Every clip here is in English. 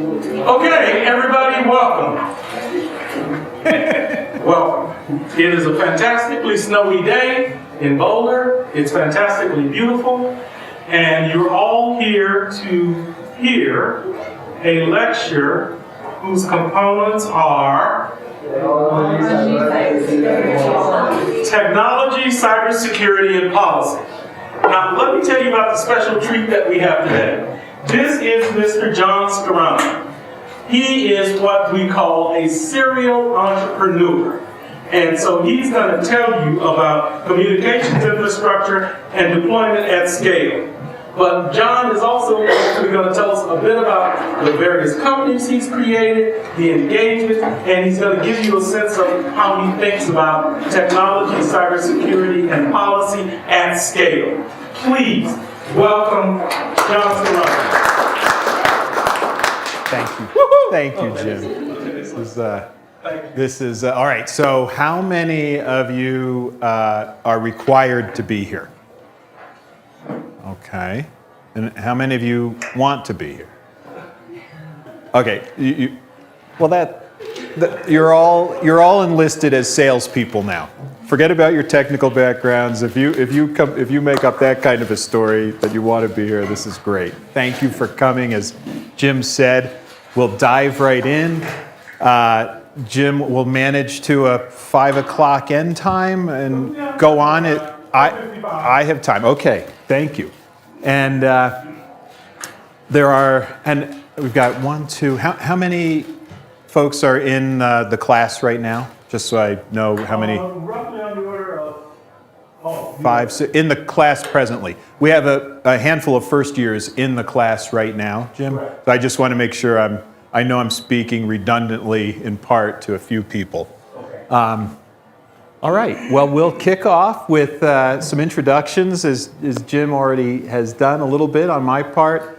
Okay, everybody, welcome. Welcome. It is a fantastically snowy day in Boulder. It's fantastically beautiful. And you're all here to hear a lecture whose components are technology, cybersecurity, and policy. Now, let me tell you about the special treat that we have today. This is Mr. John Scarano. He is what we call a serial entrepreneur. And so he's going to tell you about communications infrastructure and deployment at scale. But John is also going to tell us a bit about the various companies he's created, the engagement, and he's going to give you a sense of how he thinks about technology, cybersecurity, and policy at scale. Please welcome John Scarano. Thank you. Thank you, Jim. This is all right. So how many of you are required to be here? Okay. And how many of you want to be here? Okay. Well, you're all enlisted as salespeople now. Forget about your technical backgrounds. If you make up that kind of a story that you want to be here, this is great. Thank you for coming. As Jim said, we'll dive right in. Jim will manage to a 5 o'clock end time and go on it. I have time. Okay, thank you. And we've got 1, 2. How many folks are in the class right now? Just so I know how many. Roughly on the order of 5, 6, in the class presently. We have a handful of first years in the class right now, Jim. Correct. So I just want to make sure I know I'm speaking redundantly in part to a few people. Okay. All right. Well, we'll kick off with some introductions, as Jim already has done a little bit on my part.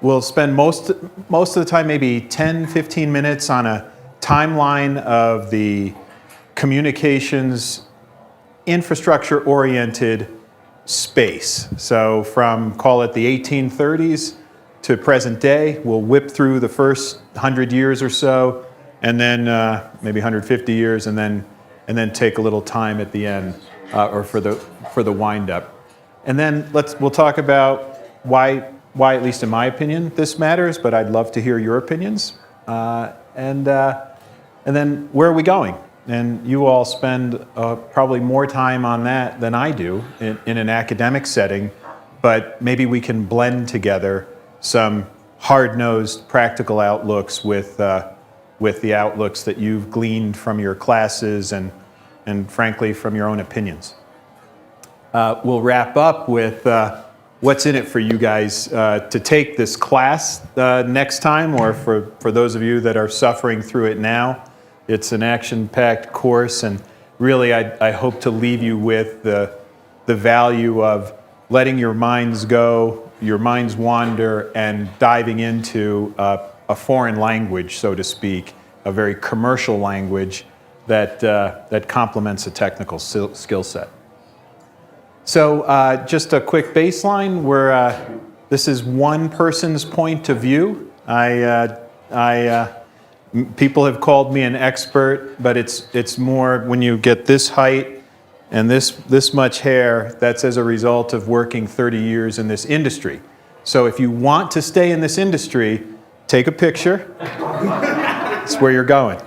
We'll spend most of the time, maybe 10, 15 minutes on a timeline of the communications infrastructure-oriented space. So from, call it the 1830s to present day, we'll whip through the first 100 years or so, and then maybe 150 years, and then take a little time at the end, or for the wind-up. And then we'll talk about why, at least in my opinion, this matters, but I'd love to hear your opinions. And then where are we going? And you all spend probably more time on that than I do in an academic setting, but maybe we can blend together some hard-nosed practical outlooks with the outlooks that you've gleaned from your classes and frankly from your own opinions. We'll wrap up with what's in it for you guys to take this class next time, or for those of you that are suffering through it now. It's an action-packed course, and really I hope to leave you with the value of letting your minds go, your minds wander, and diving into a foreign language, so to speak, a very commercial language that complements a technical skill set. So just a quick baseline, where this is one person's point of view. People have called me an expert, but it's more when you get this height and this much hair, that's as a result of working 30 years in this industry. So if you want to stay in this industry, take a picture. That's where you're going.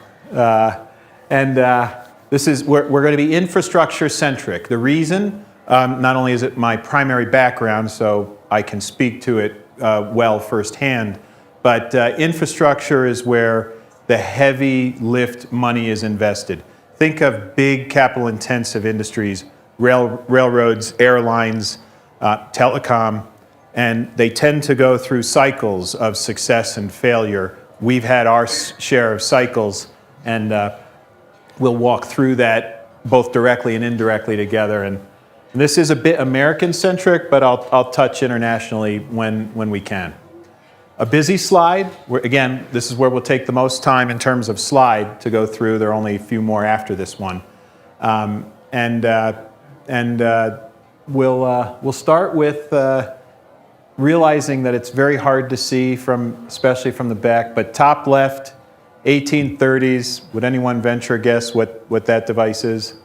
This is we're going to be infrastructure centric. The reason, not only is it my primary background, so I can speak to it well firsthand, but infrastructure is where the heavy lift money is invested. Think of big capital-intensive industries, railroads, airlines, telecom, and they tend to go through cycles of success and failure. We've had our share of cycles, and we'll walk through that both directly and indirectly together. And this is a bit American-centric, but I'll touch internationally when we can. A busy slide. Again, this is where we'll take the most time in terms of slide to go through. There are only a few more after this one. We'll start with realizing that it's very hard to see especially from the back, but top left, 1830s. Would anyone venture a guess what that device is?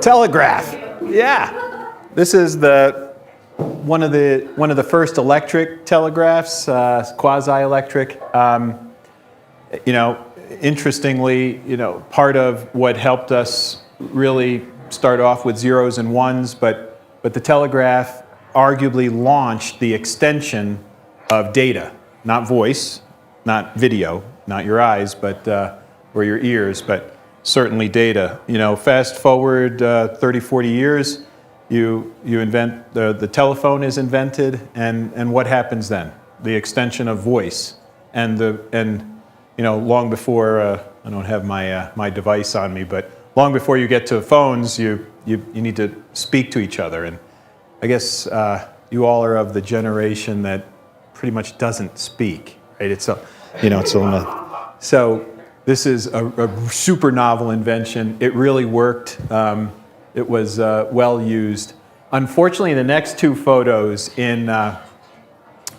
Telegraph. Yeah. This is one of the first electric telegraphs, quasi-electric. Interestingly, part of what helped us really start off with zeros and ones, but the telegraph arguably launched the extension of data, not voice, not video, not your eyes, but or your ears, but certainly data. Fast forward 30, 40 years, you invent the telephone is invented, and what happens then? The extension of voice, and long before I don't have my device on me, but long before you get to phones, you need to speak to each other, and I guess you all are of the generation that pretty much doesn't speak, right? So this is a super novel invention. It really worked. It was well used. Unfortunately, the next two photos that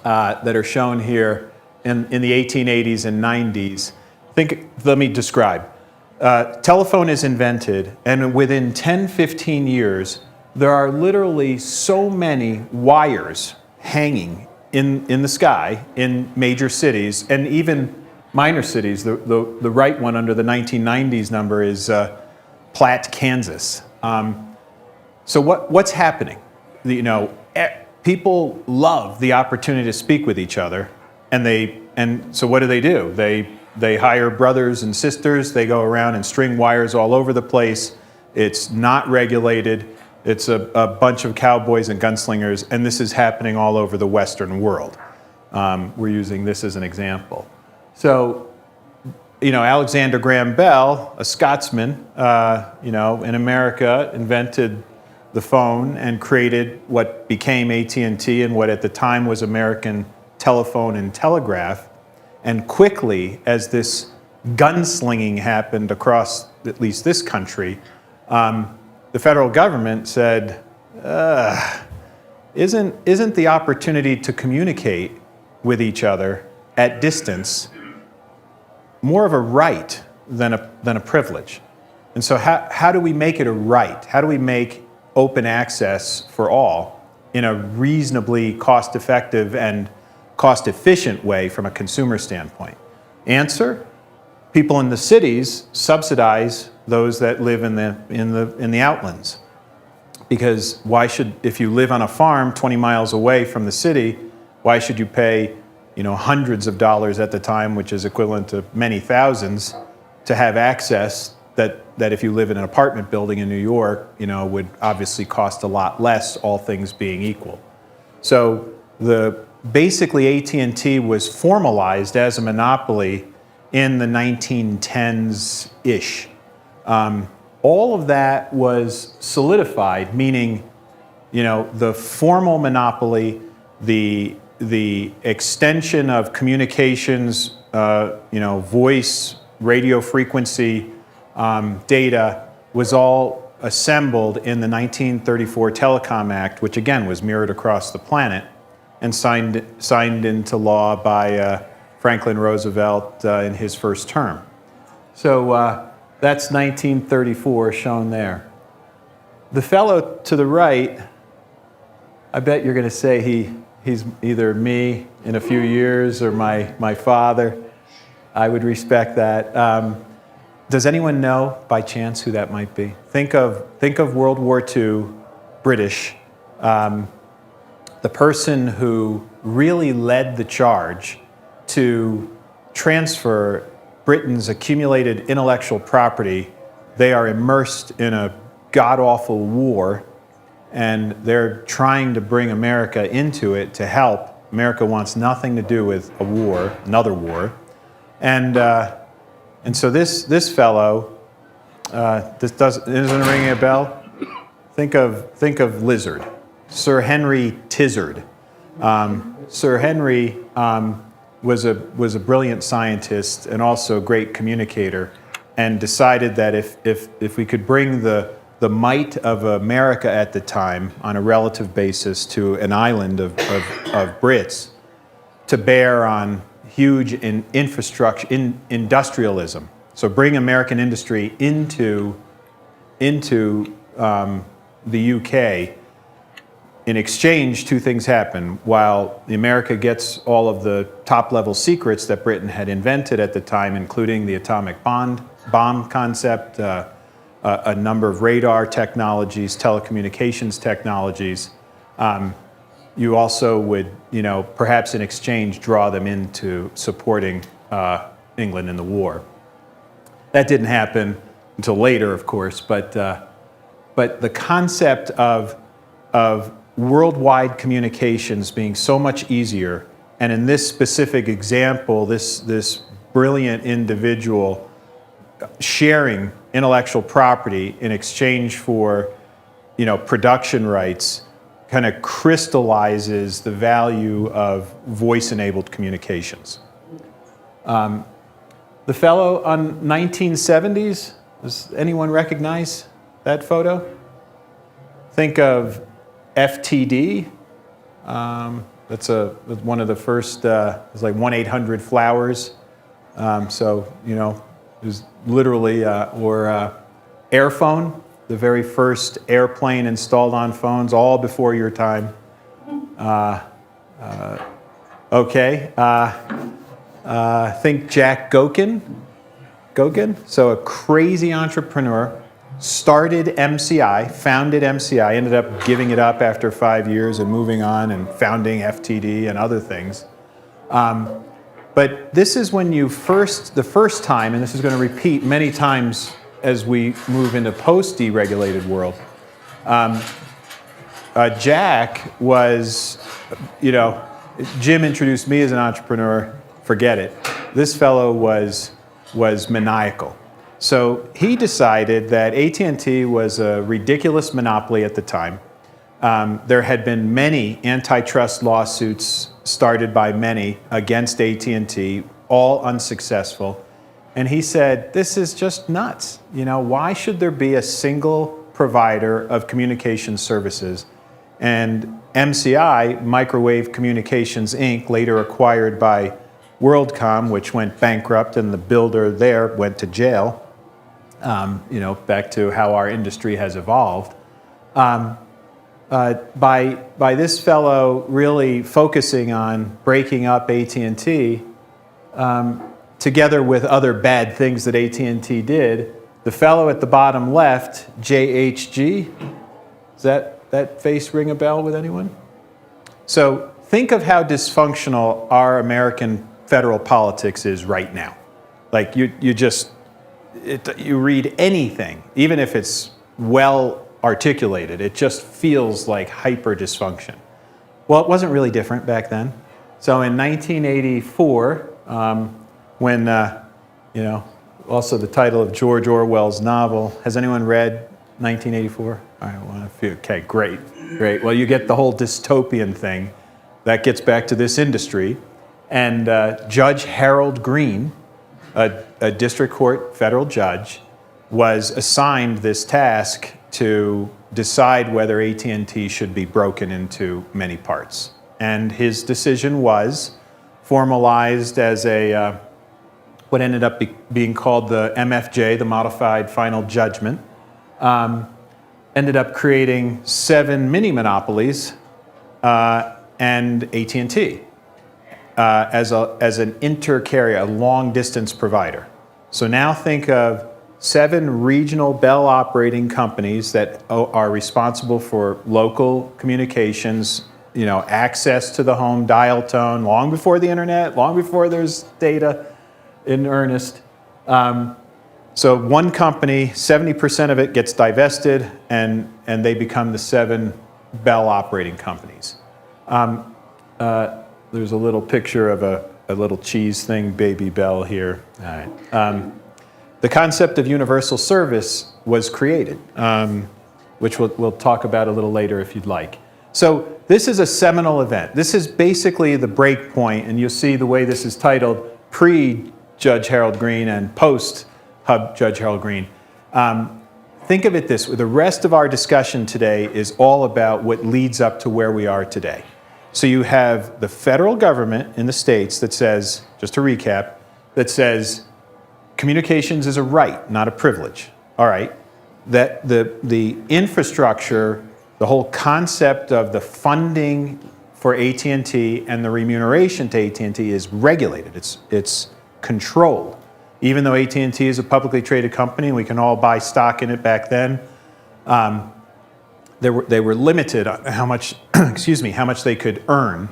are shown here in the 1880s and 90s, let me describe. Telephone is invented, and within 10, 15 years, there are literally so many wires hanging in the sky in major cities, and even minor cities. The right one under the 1990s number is Platte, Kansas. So what's happening? People love the opportunity to speak with each other, and so what do? They hire brothers and sisters. They go around and string wires all over the place. It's not regulated. It's a bunch of cowboys and gunslingers, and this is happening all over the Western world. We're using this as an example. So, Alexander Graham Bell, a Scotsman, in America, invented the phone and created what became AT&T and what at the time was American Telephone and Telegraph. And quickly, as this gunslinging happened across at least this country, the federal government said, isn't the opportunity to communicate with each other at distance more of a right than a privilege? And so how do we make it a right? How do we make open access for all in a reasonably cost-effective and cost-efficient way from a consumer standpoint? Answer: people in the cities subsidize those that live in the outlands. Because if you live on a farm 20 miles away from the city, why should you pay hundreds of dollars at the time, which is equivalent to many thousands, to have access that if you live in an apartment building in New York, would obviously cost a lot less, all things being equal. So basically AT&T was formalized as a monopoly in the 1910s-ish. All of that was solidified, meaning, the formal monopoly, the extension of communications, voice, radio frequency, data was all assembled in the 1934 Telecom Act, which again was mirrored across the planet and signed into law by Franklin Roosevelt in his first term. So that's 1934 shown there. The fellow to the right, I bet you're going to say he's either me in a few years or my father. I would respect that. Does anyone know by chance who that might be? Think of World War II, British. The person who really led the charge to transfer Britain's accumulated intellectual property. They are immersed in a god-awful war, and they're trying to bring America into it to help. America wants nothing to do with a war, another war. And so this fellow, isn't ringing a bell? Think of Lizard, Sir Henry Tizard. Sir Henry was a brilliant scientist and also a great communicator, and decided that if we could bring the the might of America at the time on a relative basis to an island of Brits to bear on huge infrastructure, industrialism. So bring American industry into the UK. In exchange, two things happen. While America gets all of the top-level secrets that Britain had invented at the time, including the atomic bomb concept, a number of radar technologies, telecommunications technologies, you also would, perhaps in exchange, draw them into supporting England in the war. That didn't happen until later, of course, but the concept of worldwide communications being so much easier, and in this specific example, this brilliant individual sharing intellectual property in exchange for, production rights, kind of crystallizes the value of voice-enabled communications. The fellow on 1970s, does anyone recognize that photo? Think of FTD. That's one of the first, it's like 1-800-Flowers. So, it was literally, or Airphone, the very first airplane installed on phones, all before your time. Okay. Think Jack Gokin. So a crazy entrepreneur, started MCI, founded MCI, ended up giving it up after 5 years and moving on and founding FTD and other things. But this is when the first time, and this is going to repeat many times as we move into post-deregulated world, Jack was, Jim introduced me as an entrepreneur, forget it. This fellow was maniacal. So he decided that AT&T was a ridiculous monopoly at the time. There had been many antitrust lawsuits started by many against AT&T, all unsuccessful. And he said, this is just nuts. Why should there be a single provider of communication services? And MCI, Microwave Communications, Inc., later acquired by WorldCom, which went bankrupt, and the builder there went to jail. Back to how our industry has evolved. By this fellow really focusing on breaking up AT&T, together with other bad things that AT&T did, the fellow at the bottom left, JHG, does that face ring a bell with anyone? So think of how dysfunctional our American federal politics is right now. Like you read anything, even if it's well articulated, it just feels like hyper dysfunction. Well, it wasn't really different back then. So in 1984, when also the title of George Orwell's novel, has anyone read 1984? All right, well, okay, great. Well, you get the whole dystopian thing. That gets back to this industry. And Judge Harold Greene, a district court federal judge, was assigned this task to decide whether AT&T should be broken into many parts. And his decision was formalized as what ended up being called the MFJ, the Modified Final Judgment. Ended up creating 7 mini-monopolies and AT&T as an inter-carrier, a long-distance provider. So now think of 7 regional Bell operating companies that are responsible for local communications, access to the home dial tone, long before the internet, long before there's data in earnest. So one company, 70% of it gets divested, and they become the 7 Bell operating companies. There's a little picture of a little cheese thing, Baby Bell here. All right. The concept of universal service was created, which we'll talk about a little later if you'd like. So this is a seminal event. This is basically the break point, and you'll see the way this is titled, pre-Judge Harold Greene and post-Judge Harold Greene. think of it this way. The rest of our discussion today is all about what leads up to where we are today. So you have the federal government in the states that says, just to recap, that says communications is a right, not a privilege. All right. That the infrastructure, the whole concept of the funding for AT&T and the remuneration to AT&T is regulated. It's controlled. Even though AT&T is a publicly traded company, and we can all buy stock in it back then, they were limited on how much, how much they could earn,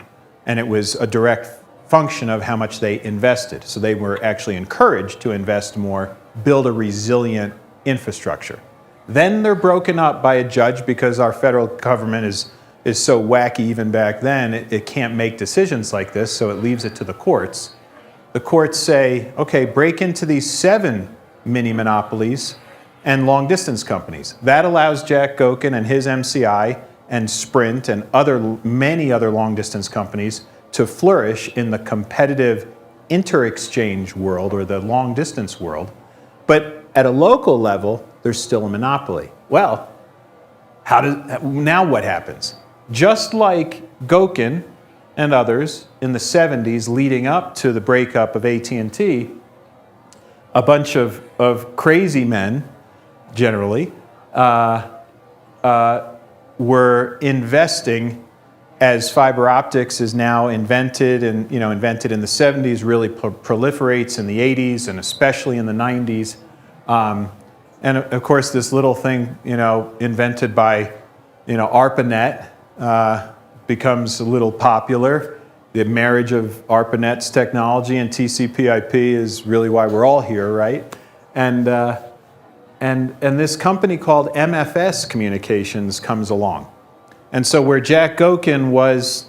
and it was a direct function of how much they invested. So they were actually encouraged to invest more, build a resilient infrastructure. Then they're broken up by a judge because our federal government is so wacky even back then, it can't make decisions like this, so it leaves it to the courts. The courts say, okay, break into these 7 mini monopolies and long distance companies. That allows Jack Gokin and his MCI and Sprint and many other long distance companies to flourish in the competitive inter-exchange world or the long distance world. But at a local level, there's still a monopoly. Well, now what happens? Just like Gokin and others in the 70s leading up to the breakup of AT&T, a bunch of crazy men, generally, were investing as fiber optics is now invented and invented in the 70s, really proliferates in the 80s and especially in the 90s. And of course, this little thing, invented by, ARPANET becomes a little popular. The marriage of ARPANET's technology and TCP/IP is really why we're all here, right? And this company called MFS Communications comes along. And so where Jack Gokin was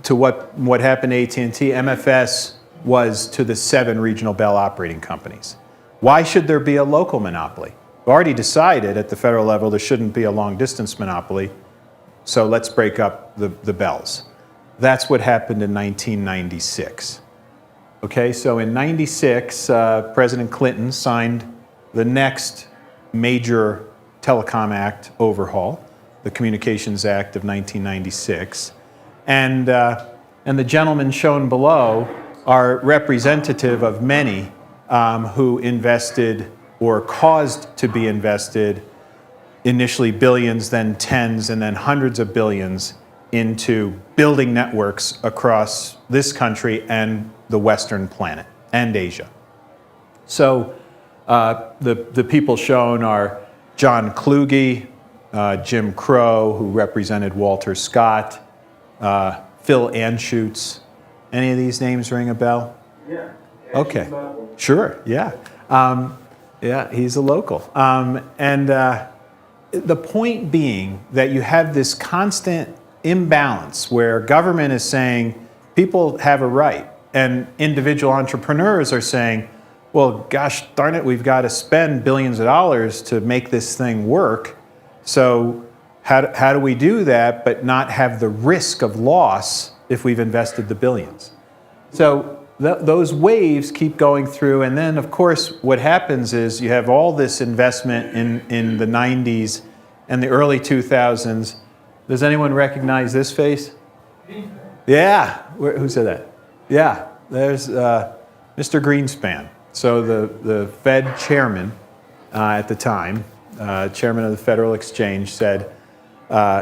to what happened to AT&T, MFS was to the 7 regional Bell operating companies. Why should there be a local monopoly? We already decided at the federal level there shouldn't be a long distance monopoly, so let's break up the Bells. That's what happened in 1996. Okay, so in 96, President Clinton signed the next major telecom act overhaul, the Communications Act of 1996. And the gentlemen shown below are representative of many who invested or caused to be invested, initially billions, then tens, and then hundreds of billions into building networks across this country and the Western planet and Asia. So the people shown are John Kluge, Jim Crow, who represented Walter Scott, Phil Anschutz. Any of these names ring a bell? Yeah. Okay. Sure, yeah. Yeah, he's a local. The point being that you have this constant imbalance where government is saying people have a right and individual entrepreneurs are saying, well, gosh darn it, we've got to spend billions of dollars to make this thing work. So how do we do that but not have the risk of loss if we've invested the billions? So those waves keep going through, and then of course what happens is you have all this investment in the 90s and the early 2000s. Does anyone recognize this face? Yeah, who said that? Yeah, there's Mr. Greenspan. So the Fed chairman at the time, chairman of the Federal Exchange, said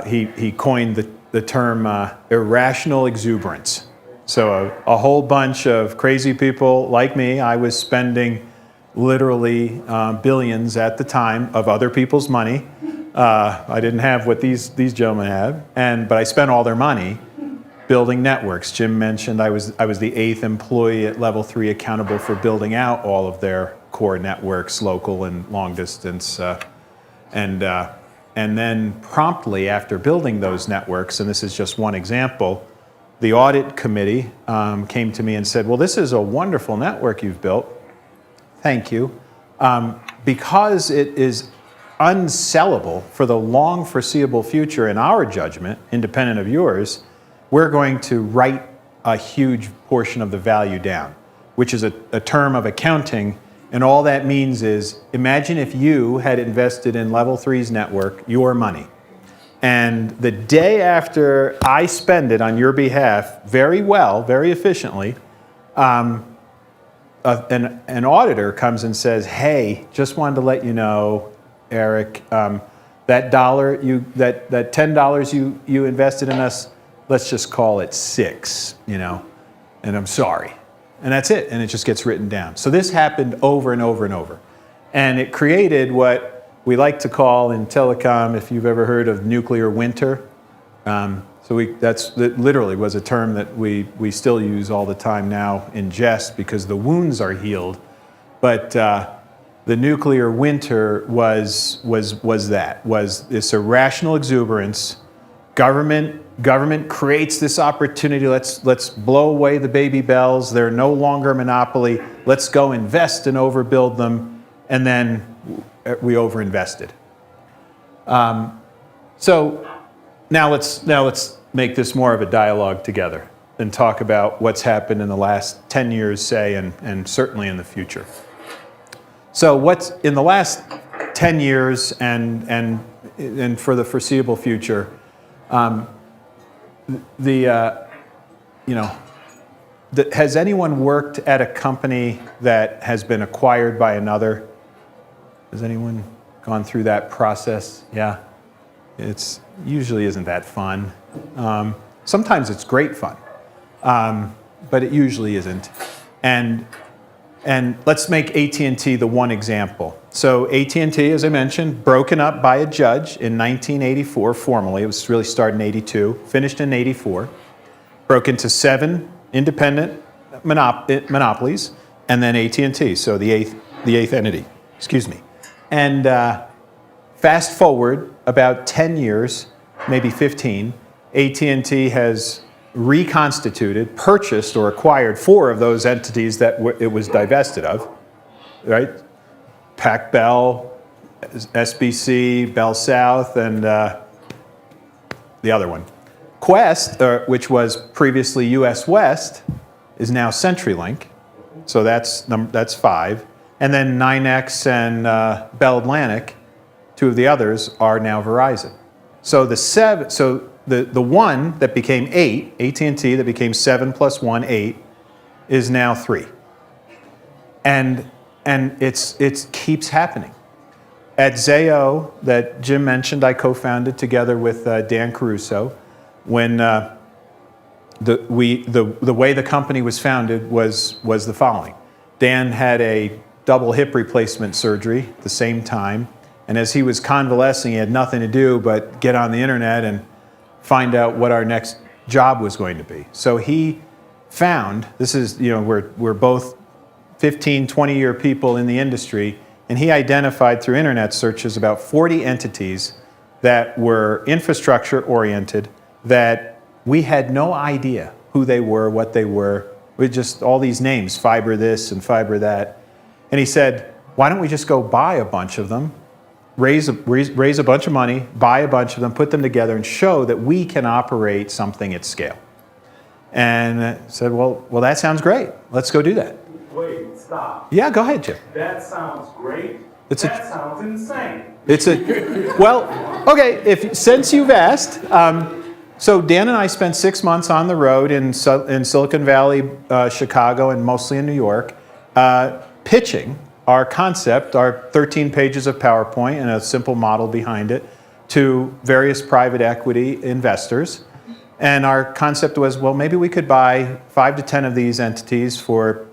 he coined the term irrational exuberance. So a whole bunch of crazy people like me, I was spending literally billions at the time of other people's money. I didn't have what these gentlemen have, but I spent all their money building networks. Jim mentioned I was the 8th employee at Level 3 accountable for building out all of their core networks, local and long distance. And then promptly after building those networks, and this is just one example, the audit committee came to me and said, well, this is a wonderful network you've built. Thank you. Because it is unsellable for the long foreseeable future in our judgment, independent of yours, we're going to write a huge portion of the value down, which is a term of accounting And all that means is, imagine if you had invested in Level 3's network, your money. And the day after I spend it on your behalf very well, very efficiently, an auditor comes and says, hey, just wanted to let you know, Eric, that $10 you invested in us, let's just call it 6, and I'm sorry. And that's it, and it just gets written down. So this happened over and over and over. And it created what we like to call in telecom, if you've ever heard of nuclear winter. That literally was a term that we still use all the time now in jest because the wounds are healed. But the nuclear winter was this irrational exuberance. Government creates this opportunity. Let's blow away the baby bells. They're no longer a monopoly. Let's go invest and overbuild them. And then we overinvested. So now let's make this more of a dialogue together and talk about what's happened in the last 10 years, say, and certainly in the future. So what's in the last 10 years and for the foreseeable future, has anyone worked at a company that has been acquired by another? Has anyone gone through that process? Yeah, it's usually isn't that fun. Sometimes it's great fun, but it usually isn't. And let's make AT&T the one example. So AT&T, as I mentioned, broken up by a judge in 1984 formally. It was really started in 82, finished in 84. Broke into 7 independent monopolies, and then AT&T, so the eighth entity. Excuse me. And fast forward about 10 years, maybe 15, AT&T has reconstituted, purchased, or acquired 4 of those entities that it was divested of, right? Pac Bell, SBC, Bell South, and the other one. Quest, which was previously US West, is now CenturyLink, so that's 5. And then NYNEX and Bell Atlantic, 2 of the others, are now Verizon. So the one that became 8, AT&T, that became 7 plus 1, 8, is now 3. And it keeps happening. At Zayo, that Jim mentioned, I co-founded together with Dan Caruso. When the way the company was founded was the following. Dan had a double hip replacement surgery at the same time, and as he was convalescing, he had nothing to do but get on the internet and find out what our next job was going to be. So he found, we're both 15, 20-year people in the industry, and he identified through internet searches about 40 entities that were infrastructure-oriented that we had no idea who they were, what they were. We just all these names, fiber this and fiber that. And he said, why don't we just go buy a bunch of them, raise a bunch of money, buy a bunch of them, put them together, and show that we can operate something at scale. And I said, well, that sounds great. Let's go do that. Wait, stop. Yeah, go ahead, Jim. That sounds great. That sounds insane. Since you've asked, so Dan and I spent 6 months on the road in Silicon Valley, Chicago, and mostly in New York, pitching our concept, our 13 pages of PowerPoint and a simple model behind it, to various private equity investors. And our concept was, well, maybe we could buy 5 to 10 of these entities for,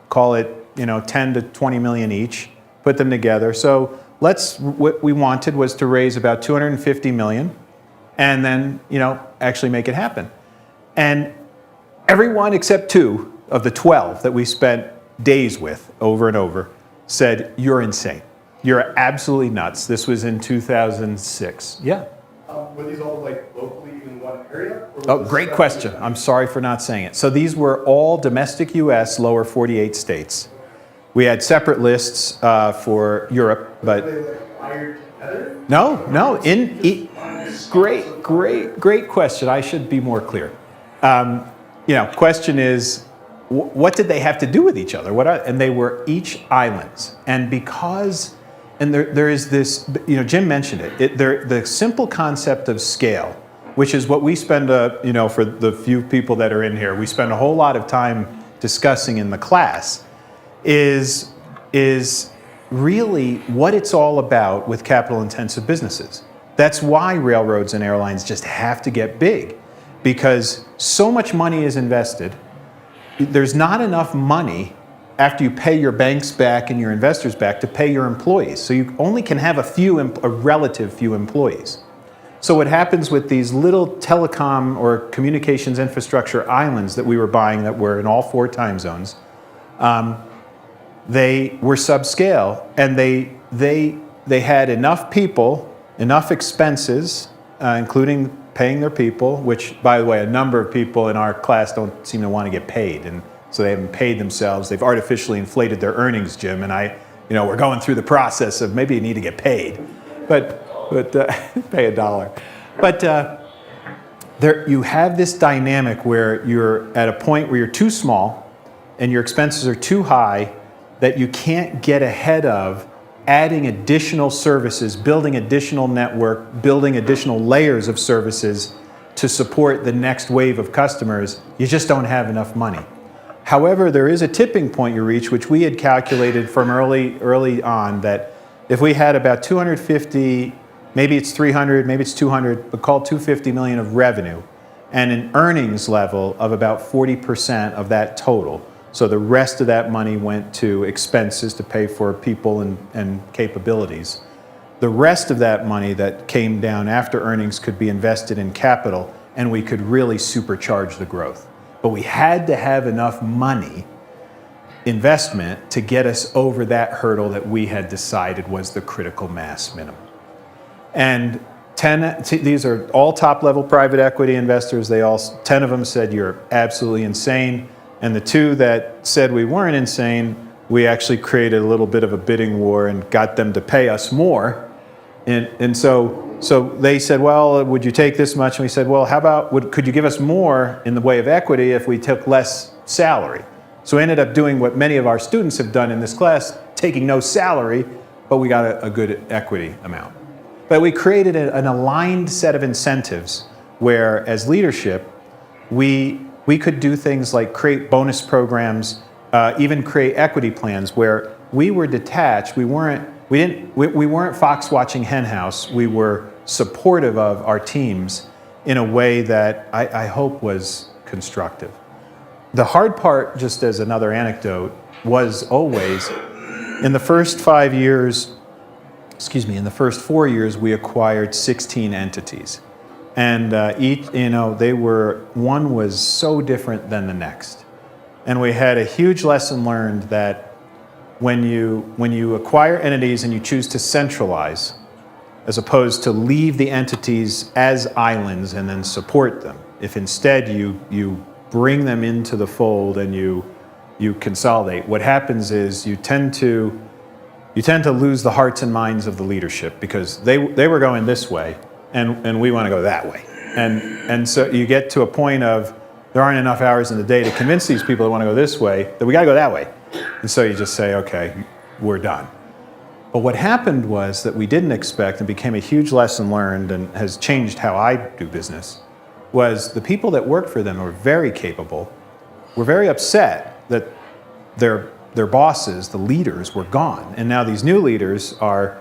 call it, 10 to 20 million each, put them together. So what we wanted was to raise about 250 million and then, actually make it happen. And everyone except 2 of the 12 that we spent days with over and over said, you're insane. You're absolutely nuts. This was in 2006. Yeah. Were these all locally in one area? Oh, great question. I'm sorry for not saying it. So these were all domestic U.S., lower 48 states. We had separate lists for Europe, but... Were they wired together? No. Great question. I should be more clear. Question is, what did they have to do with each other? And they were each islands. And because, and there is this, Jim mentioned it, the simple concept of scale, which is what we spend, for the few people that are in here, we spend a whole lot of time discussing in the class, is really what it's all about with capital-intensive businesses. That's why railroads and airlines just have to get big, because so much money is invested. There's not enough money after you pay your banks back and your investors back to pay your employees. So you only can have a relative few employees. So what happens with these little telecom or communications infrastructure islands that we were buying that were in all 4 time zones, they were subscale, and they had enough people, enough expenses, including paying their people, which, by the way, a number of people in our class don't seem to want to get paid, and so they haven't paid themselves. They've artificially inflated their earnings, Jim, and we're going through the process of maybe you need to get paid, but pay $1. But there you have this dynamic where you're at a point where you're too small and your expenses are too high that you can't get ahead of adding additional services, building additional network, building additional layers of services to support the next wave of customers. You just don't have enough money. However, there is a tipping point you reach, which we had calculated from early on, that if we had about 250, maybe it's 300, maybe it's 200, but call 250 million of revenue, and an earnings level of about 40% of that total. So the rest of that money went to expenses to pay for people and capabilities. The rest of that money that came down after earnings could be invested in capital, and we could really supercharge the growth. But we had to have enough money, investment, to get us over that hurdle that we had decided was the critical mass minimum. And these are all top-level private equity investors. 10 of them said, "You're absolutely insane." And the 2 that said we weren't insane, we actually created a little bit of a bidding war and got them to pay us more. And so they said, "Well, would you take this much?" And we said, "Well, how about, could you give us more in the way of equity if we took less salary?" So we ended up doing what many of our students have done in this class, taking no salary, but we got a good equity amount. But we created an aligned set of incentives where, as leadership, we could do things like create bonus programs, even create equity plans where we were detached. We weren't fox watching henhouse. We were supportive of our teams in a way that I hope was constructive. The hard part, just as another anecdote, was always in the first 4 years, we acquired 16 entities. And one was so different than the next. And we had a huge lesson learned that when you acquire entities and you choose to centralize, as opposed to leave the entities as islands and then support them, if instead you bring them into the fold and you consolidate, what happens is you tend to lose the hearts and minds of the leadership, because they were going this way, and we want to go that way. And so you get to a point of there aren't enough hours in the day to convince these people that want to go this way, that we got to go that way. And so you just say, okay, we're done. But what happened was that we didn't expect, and became a huge lesson learned and has changed how I do business, was the people that worked for them were very capable, were very upset that their bosses, the leaders, were gone. And now these new leaders are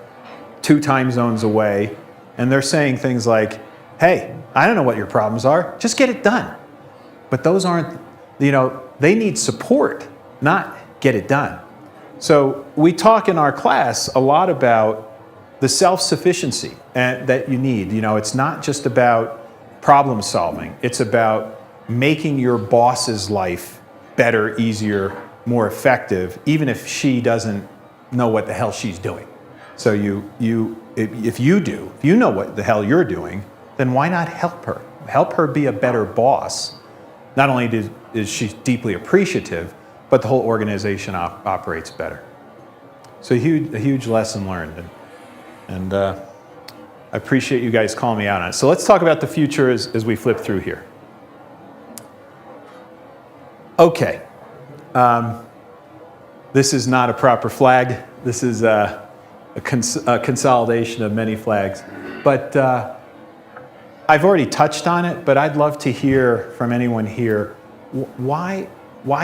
2 time zones away, and they're saying things like, hey, I don't know what your problems are, just get it done. But those aren't, they need support, not get it done. So we talk in our class a lot about the self-sufficiency that you need. It's not just about problem solving. It's about making your boss's life better, easier, more effective, even if she doesn't know what the hell she's doing. So if you know what the hell you're doing, then why not help her? Help her be a better boss. Not only is she deeply appreciative, but the whole organization operates better. So a huge lesson learned, and I appreciate you guys calling me out on it. So let's talk about the future as we flip through here. Okay, This is not a proper flag. This is a consolidation of many flags. But I've already touched on it, but I'd love to hear from anyone here, why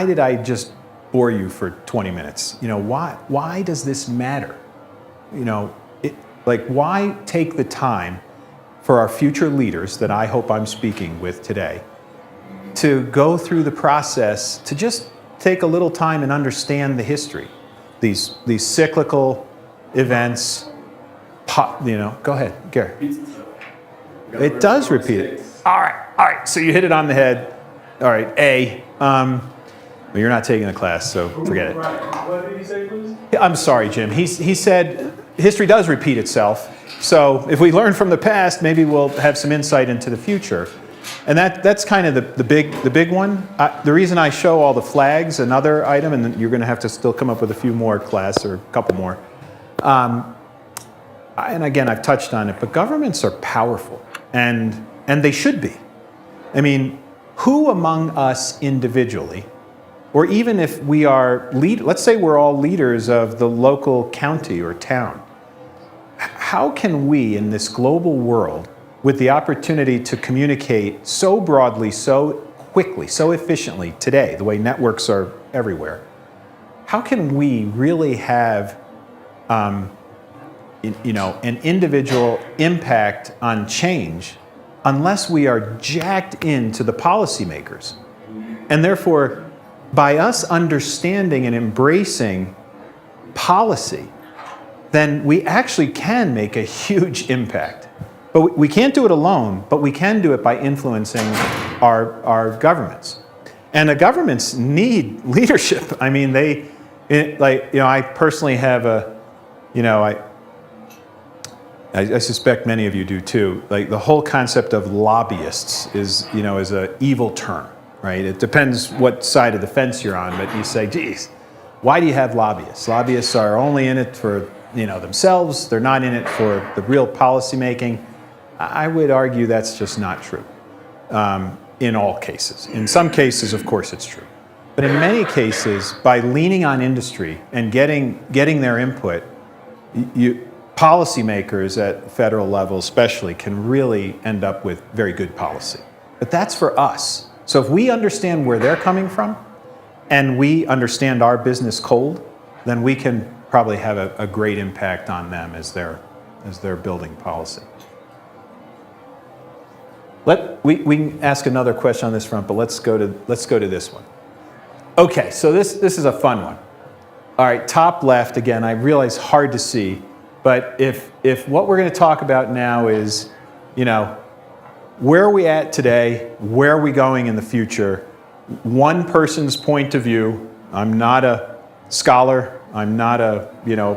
did I just bore you for 20 minutes? You know, why does this matter? You know, why take the time for our future leaders that I hope I'm speaking with today to go through the process, to just take a little time and understand the history, these cyclical events. You know, go ahead, Gary. It does repeat it. All right. So you hit it on the head. All right, A. Well, you're not taking the class, so forget it. What did he say, please? I'm sorry, Jim. He said history does repeat itself. So if we learn from the past, maybe we'll have some insight into the future. And that's kind of the big one. The reason I show all the flags, another item, and you're going to have to still come up with a few more, class, or a couple more. And again, I've touched on it, but governments are powerful, and they should be. I mean, who among us individually, or even if we are let's say we're all leaders of the local county or town, how can we in this global world, with the opportunity to communicate so broadly, so quickly, so efficiently today, the way networks are everywhere, how can we really have an individual impact on change unless we are jacked into the policymakers? And therefore, by us understanding and embracing policy, then we actually can make a huge impact. But we can't do it alone, but we can do it by influencing our governments. And the governments need leadership. I mean, I personally have I suspect many of you do too. Like, the whole concept of lobbyists is an evil term, right? It depends what side of the fence you're on, but you say, geez, why do you have lobbyists? Lobbyists are only in it for themselves. They're not in it for the real policy making. I would argue that's just not true in all cases. In some cases, of course, it's true. But in many cases, by leaning on industry and getting their input, policymakers at the federal level especially can really end up with very good policy. But that's for us. So if we understand where they're coming from and we understand our business cold, then we can probably have a great impact on them as they're building policy. We can ask another question on this front, but let's go to this one. Okay, so this is a fun one. All right, top left, again, I realize hard to see, but if what we're going to talk about now is, where are we at today, where are we going in the future, one person's point of view. I'm not a scholar, I'm not a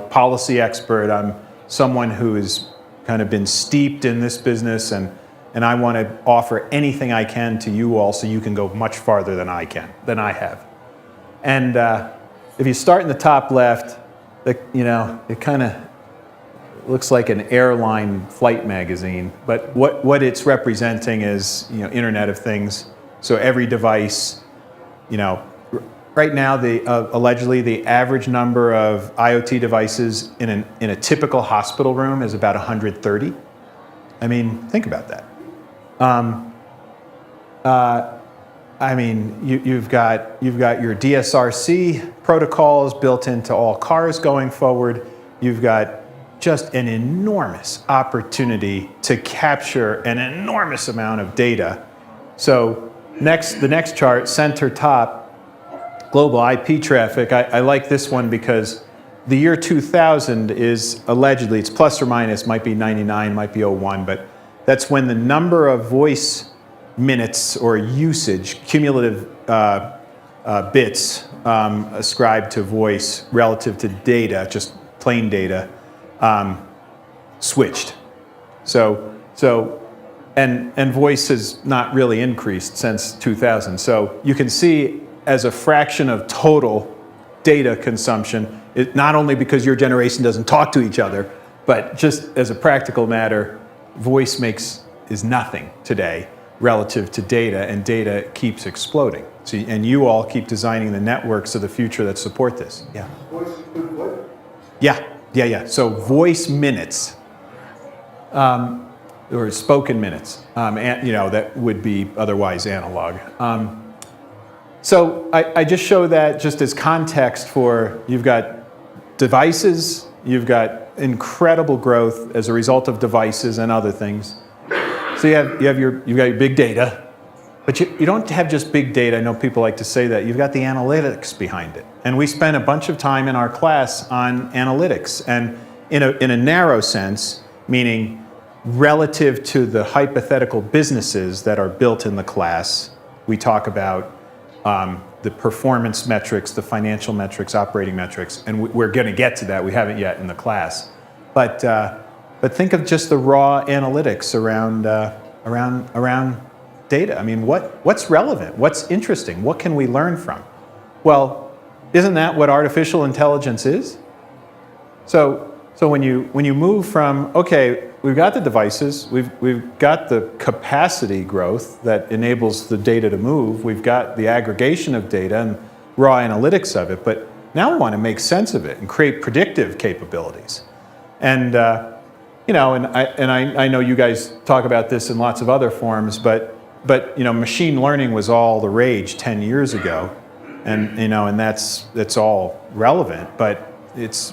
policy expert, I'm someone who has kind of been steeped in this business, and I want to offer anything I can to you all so you can go much farther than I have. And if you start in the top left, it kind of looks like an airline flight magazine, but what it's representing is Internet of Things. So every device, right now allegedly the average number of IoT devices in a typical hospital room is about 130. I mean, think about that. You've got your DSRC protocols built into all cars going forward. You've got just an enormous opportunity to capture an enormous amount of data. So the next chart, center top, global IP traffic. I like this one because the year 2000 is allegedly, it's plus or minus, might be 99, might be 01, but that's when the number of voice minutes or usage, cumulative bits ascribed to voice relative to data, just plain data, switched. So voice has not really increased since 2000. So you can see as a fraction of total data consumption, not only because your generation doesn't talk to each other, but just as a practical matter, voice is nothing today relative to data, and data keeps exploding. So, and you all keep designing the networks of the future that support this. Yeah. Voice include what? Yeah. So voice minutes, or spoken minutes, and, that would be otherwise analog. So I just show that just as context for, you've got devices, you've got incredible growth as a result of devices and other things. So you've got your big data, but you don't have just big data. I know people like to say that. You've got the analytics behind it. And we spent a bunch of time in our class on analytics, and in a narrow sense, meaning relative to the hypothetical businesses that are built in the class, we talk about the performance metrics, the financial metrics, operating metrics, and we're going to get to that. We haven't yet in the class, but think of just the raw analytics around data. I mean, what's relevant? What's interesting? What can we learn from? Well, isn't that what artificial intelligence is? So when you move from, okay, we've got the devices, we've got the capacity growth that enables the data to move, we've got the aggregation of data and raw analytics of it, but now we want to make sense of it and create predictive capabilities. And I know you guys talk about this in lots of other forms, but machine learning was all the rage 10 years ago, and that's all relevant, but it's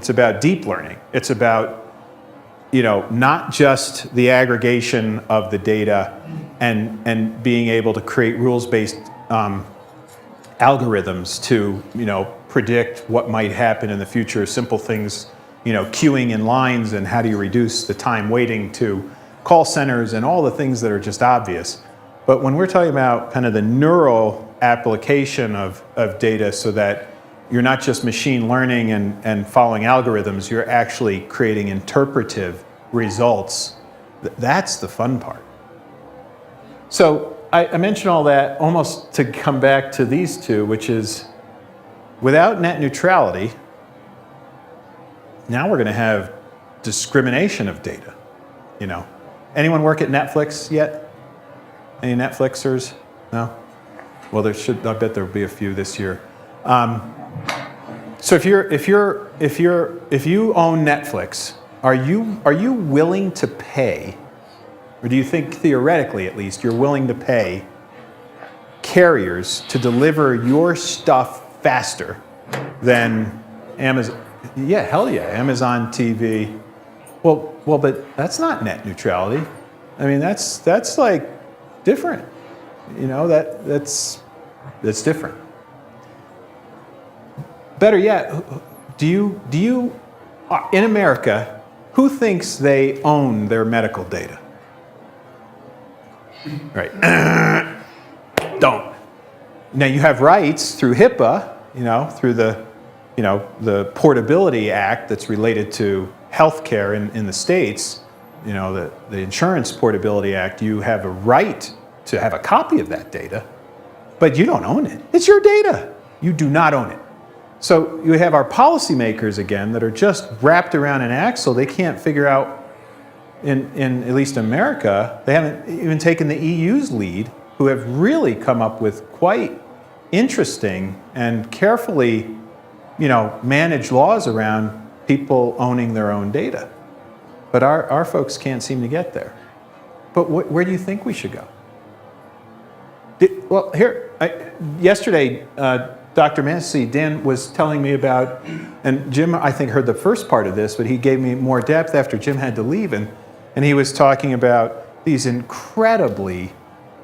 about deep learning. It's about not just the aggregation of the data and being able to create rules-based algorithms to predict what might happen in the future. Simple things, queuing in lines, and how do you reduce the time waiting to call centers, and all the things that are just obvious. But when we're talking about kind of the neural application of data, so that you're not just machine learning and following algorithms, you're actually creating interpretive results. That's the fun part. So I mention all that almost to come back to these two, which is, without net neutrality, now we're going to have discrimination of data. Anyone work at Netflix yet? Any Netflixers? No? Well, I bet there'll be a few this year. So if you own Netflix, are you willing to pay, or do you think theoretically at least you're willing to pay carriers to deliver your stuff faster than Amazon? Yeah, hell yeah, Amazon TV. Well, but that's not net neutrality. I mean, that's like different. That's different. Better yet, do you in America, who thinks they own their medical data? Right. Don't. Now you have rights through HIPAA, through the Portability Act that's related to healthcare in the States, the Insurance Portability Act. You have a right to have a copy of that data, but you don't own it. It's your data. You do not own it. So you have our policymakers again that are just wrapped around an axle. They can't figure out, in at least America, they haven't even taken the EU's lead, who have really come up with quite interesting and carefully, managed laws around people owning their own data. But our folks can't seem to get there. But where do you think we should go? Yesterday, Dr. Massey, Dan was telling me about, and Jim, I think, heard the first part of this, but he gave me more depth after Jim had to leave, and he was talking about these incredibly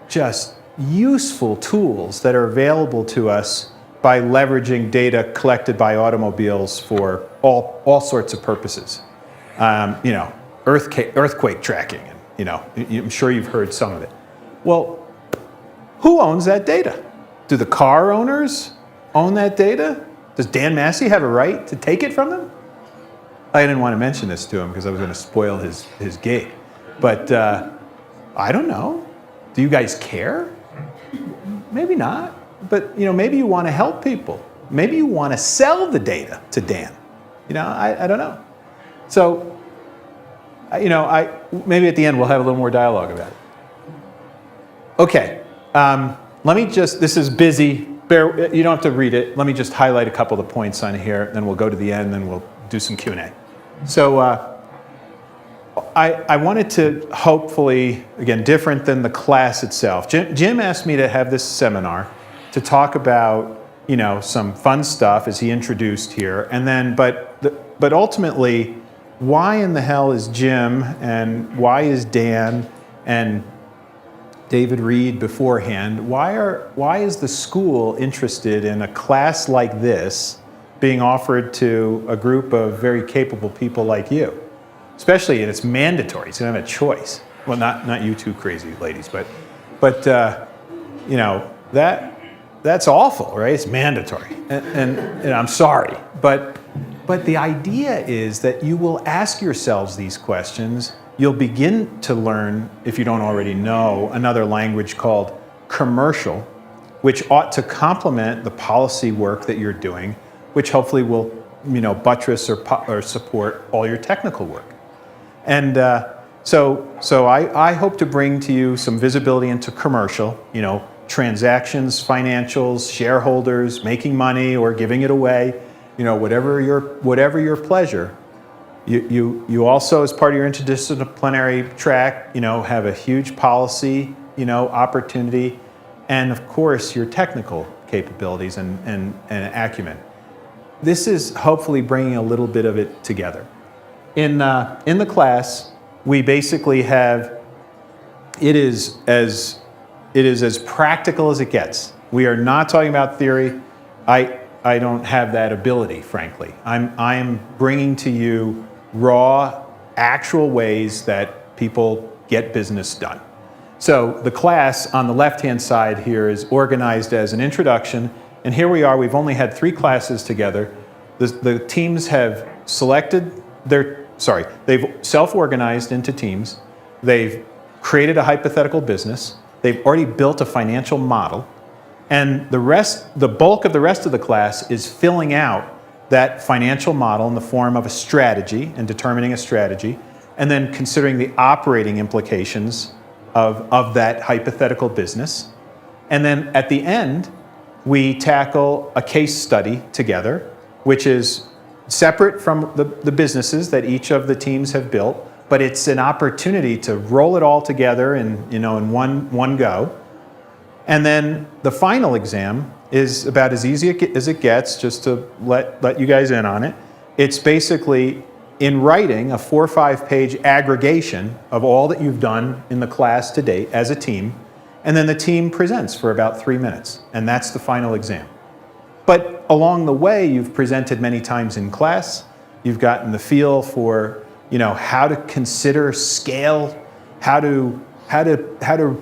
just useful tools that are available to us by leveraging data collected by automobiles for all sorts of purposes. Earthquake tracking, and I'm sure you've heard some of it. Well, who owns that data? Do the car owners own that data? Does Dan Massey have a right to take it from them? I didn't want to mention this to him because I was going to spoil his gig. But I don't know. Do you guys care? Maybe not. But maybe you want to help people. Maybe you want to sell the data to Dan. I don't know. So maybe at the end we'll have a little more dialogue about it. Okay. Let let me just, this is busy. You don't have to read it. Let me just highlight a couple of the points on here, then we'll go to the end, then we'll do some Q&A. So I wanted to hopefully, again, different than the class itself. Jim asked me to have this seminar to talk about, you know, some fun stuff as he introduced here, and then, but ultimately, why in the hell is Jim and why is Dan and David Reed beforehand, why is the school interested in a class like this being offered to a group of very capable people like you? Especially, and it's mandatory, so you don't have a choice. Well, not you two crazy ladies, but you know, that's awful, right? It's mandatory, and I'm sorry, but the idea is that you will ask yourselves these questions. You'll begin to learn, if you don't already know, another language called commercial, which ought to complement the policy work that you're doing, which hopefully will, you know, buttress or support all your technical work. And so I hope to bring to you some visibility into commercial, you know, transactions, financials, shareholders, making money or giving it away, you know, whatever your pleasure. You also, as part of your interdisciplinary track, you know, have a huge policy, you know, opportunity, and of course your technical capabilities and acumen. This is hopefully bringing a little bit of it together. In the class, we basically have, it is as practical as it gets. We are not talking about theory. I don't have that ability, frankly. I'm bringing to you raw, actual ways that people get business done. So the class on the left-hand side here is organized as an introduction, and here we are. We've only had 3 classes together. The teams have selected they've self-organized into teams. They've created a hypothetical business. They've already built a financial model. And the bulk of the rest of the class is filling out that financial model in the form of a strategy and determining a strategy, and then considering the operating implications of that hypothetical business. And then at the end, we tackle a case study together, which is separate from the businesses that each of the teams have built, but it's an opportunity to roll it all together in one go. And then the final exam is about as easy as it gets, just to let you guys in on it. It's basically in writing a 4 or 5 page aggregation of all that you've done in the class to date as a team, and then the team presents for about 3 minutes, and that's the final exam. But along the way, you've presented many times in class. You've gotten the feel for, you know, how to consider scale, how to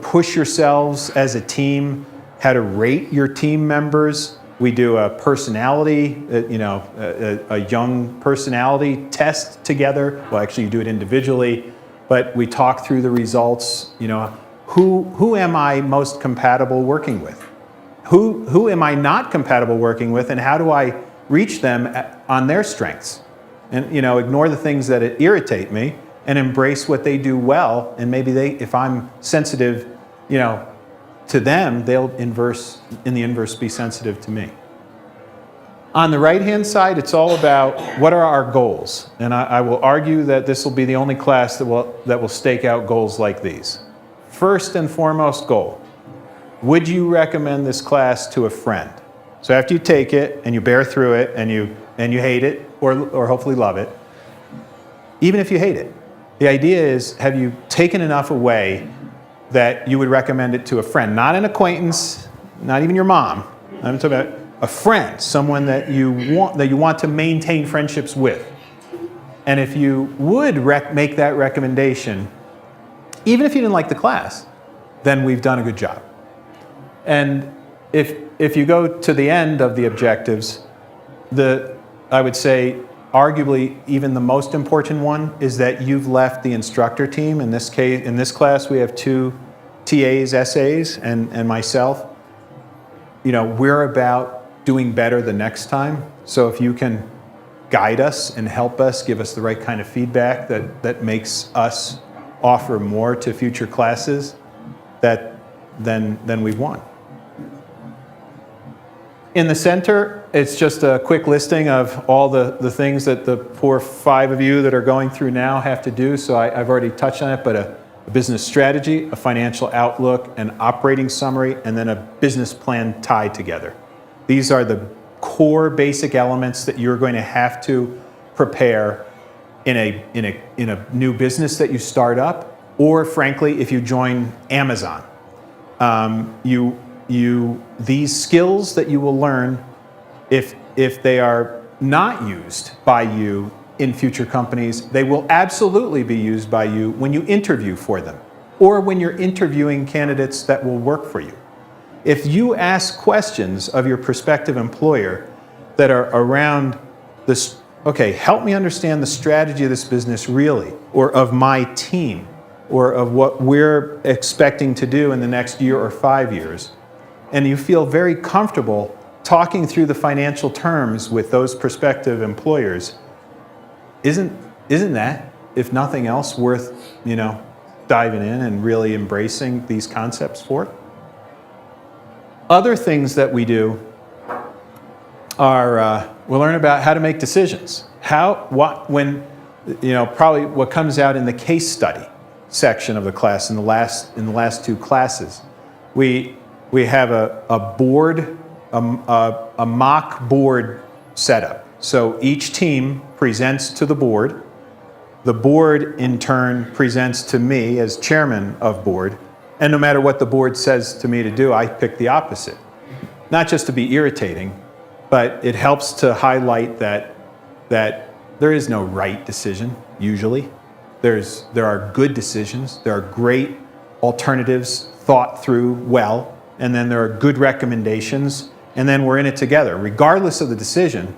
push yourselves as a team, how to rate your team members. We do a personality, a young personality test together. Well, actually, you do it individually, but we talk through the results. You know, who am I most compatible working with? Who am I not compatible working with, and how do I reach them on their strengths? And, you know, ignore the things that irritate me and embrace what they do well. And maybe if I'm sensitive, you know, to them, they'll in the inverse be sensitive to me. On the right-hand side, it's all about what are our goals. And I will argue that this will be the only class that will stake out goals like these. First and foremost goal, would you recommend this class to a friend? So after you take it and you bear through it and you hate it or hopefully love it, even if you hate it, the idea is, have you taken enough away that you would recommend it to a friend? Not an acquaintance, not even your mom. I'm talking about a friend, someone that you want to maintain friendships with. And if you would make that recommendation, even if you didn't like the class, then we've done a good job. And if you go to the end of the objectives, I would say arguably even the most important one is that you've left the instructor team. In this case, in this class, we have 2 TAs, SAs, and myself. You know, we're about doing better the next time. So if you can guide us and help us, give us the right kind of feedback that makes us offer more to future classes, then we've won. In the center, it's just a quick listing of all the things that the poor 5 of you that are going through now have to do. So I've already touched on it, but a business strategy, a financial outlook, an operating summary, and then a business plan tied together. These are the core basic elements that you're going to have to prepare in a new business that you start up, or frankly, if you join Amazon. These skills that you will learn, if they are not used by you in future companies, they will absolutely be used by you when you interview for them, or when you're interviewing candidates that will work for you. If you ask questions of your prospective employer that are around this, okay, help me understand the strategy of this business really, or of my team, or of what we're expecting to do in the next year or 5 years, and you feel very comfortable talking through the financial terms with those prospective employers, isn't that, if nothing else, worth, diving in and really embracing these concepts for? Other things that we do are we'll learn about how to make decisions. Probably what comes out in the case study section of the class in the last 2 classes. We have a board, a mock board setup. So each team presents to the board. The board, in turn, presents to me as chairman of board. And no matter what the board says to me to do, I pick the opposite. Not just to be irritating, but it helps to highlight that there is no right decision, usually. There are good decisions. There are great alternatives thought through well. And then there are good recommendations. And then we're in it together. Regardless of the decision,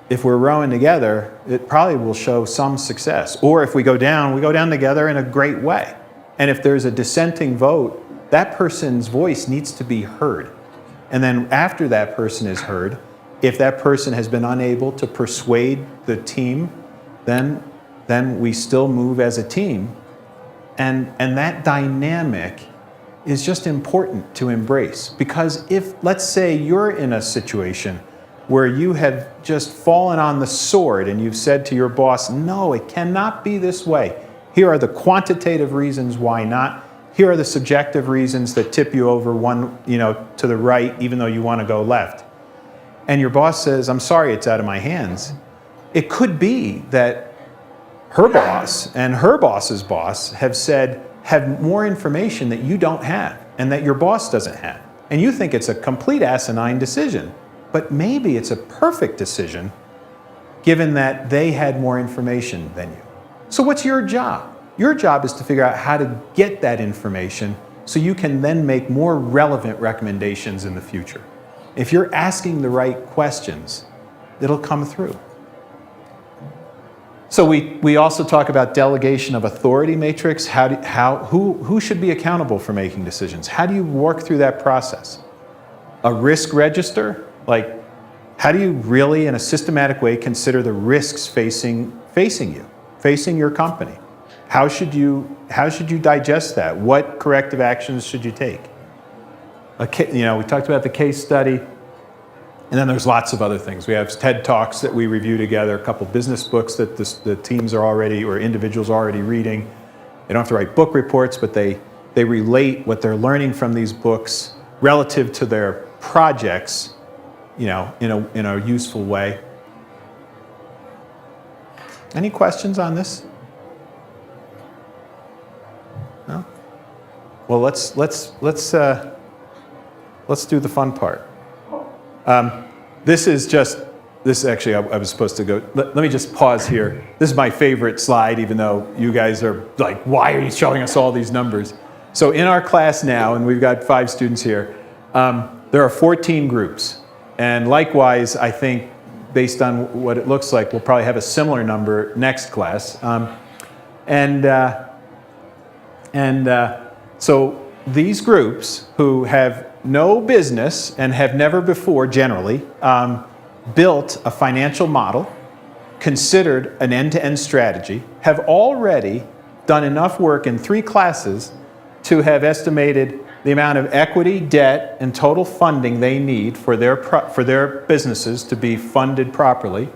if we're rowing together, it probably will show some success. Or if we go down together in a great way. And if there's a dissenting vote, that person's voice needs to be heard. And then after that person is heard, if that person has been unable to persuade the team, then we still move as a team. And that dynamic is just important to embrace. Because if, let's say, you're in a situation where you have just fallen on the sword and you've said to your boss, no, it cannot be this way. Here are the quantitative reasons why not. Here are the subjective reasons that tip you over one, to the right, even though you want to go left. And your boss says, I'm sorry, it's out of my hands. It could be that her boss and her boss's boss have more information that you don't have and that your boss doesn't have. And you think it's a complete asinine decision. But maybe it's a perfect decision given that they had more information than you. So what's your job? Your job is to figure out how to get that information so you can then make more relevant recommendations in the future. If you're asking the right questions, it'll come through. So we also talk about delegation of authority matrix. Who should be accountable for making decisions? How do you work through that process? A risk register, like how do you really, in a systematic way, consider the risks facing your company? How should you digest that? What corrective actions should you take? We talked about the case study. And then there's lots of other things. We have TED Talks that we review together, a couple business books that the teams are already, or individuals are already reading. They don't have to write book reports, but they relate what they're learning from these books relative to their projects, in a useful way. Any questions on this? No? Well, let's do the fun part. Actually, I was supposed to go, let me just pause here. This is my favorite slide, even though you guys are like, why are you showing us all these numbers? So in our class now, and we've got 5 students here, there are 14 groups. And likewise, I think, based on what it looks like, we'll probably have a similar number next class. So these groups who have no business and have never before, generally, built a financial model, considered an end-to-end strategy, have already done enough work in 3 classes to have estimated the amount of equity, debt, and total funding they need for their businesses to be funded properly,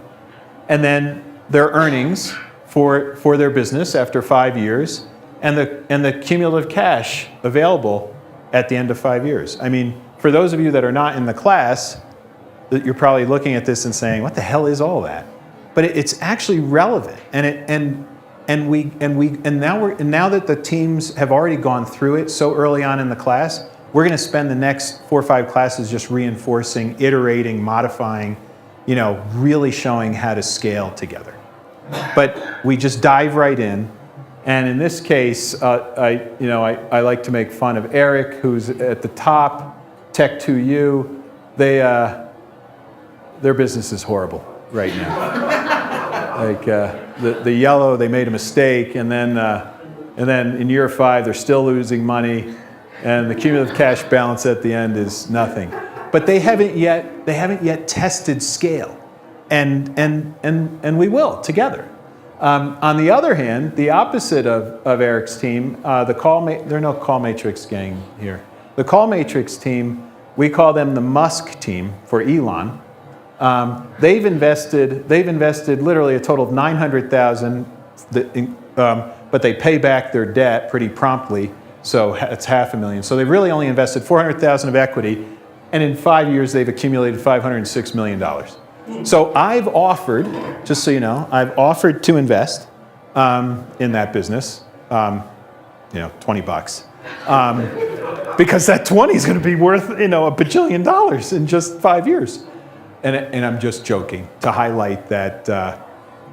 and then their earnings for their business after 5 years, and the cumulative cash available at the end of 5 years. I mean, for those of you that are not in the class, you're probably looking at this and saying, "What the hell is all that?" But it's actually relevant, and now that the teams have already gone through it so early on in the class, we're going to spend the next 4 or 5 classes just reinforcing, iterating, modifying, really showing how to scale together. But we just dive right in. And in this case, I like to make fun of Eric, who's at the top, Tech 2U. Their business is horrible right now. Like the yellow, they made a mistake, and then in year 5, they're still losing money, and the cumulative cash balance at the end is nothing. But they haven't yet tested scale, and we will together. On the other hand, the opposite of Eric's team, there are no call matrix gang here. The call matrix team, we call them the Musk team for Elon. They've invested literally a total of $900,000, but they pay back their debt pretty promptly, so it's $500,000. So they've really only invested $400,000 of equity, and in 5 years they've accumulated $506 million. So I've offered, just so you know, I've offered to invest in that business, $20, because that 20 is going to be worth, $1 bajillion in just 5 years. And I'm just joking to highlight that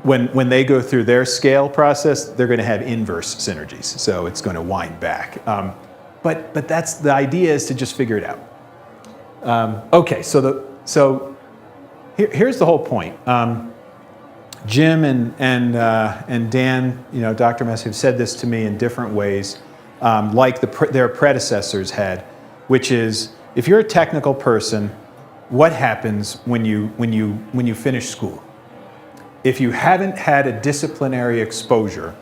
when they go through their scale process, they're going to have inverse synergies. So it's going to wind back. But that's the idea, is to just figure it out. Okay, so here's the whole point. Jim and Dan, Dr. Mess, have said this to me in different ways, like their predecessors had, which is, if you're a technical person, what happens when you finish school? If you haven't had a disciplinary exposure,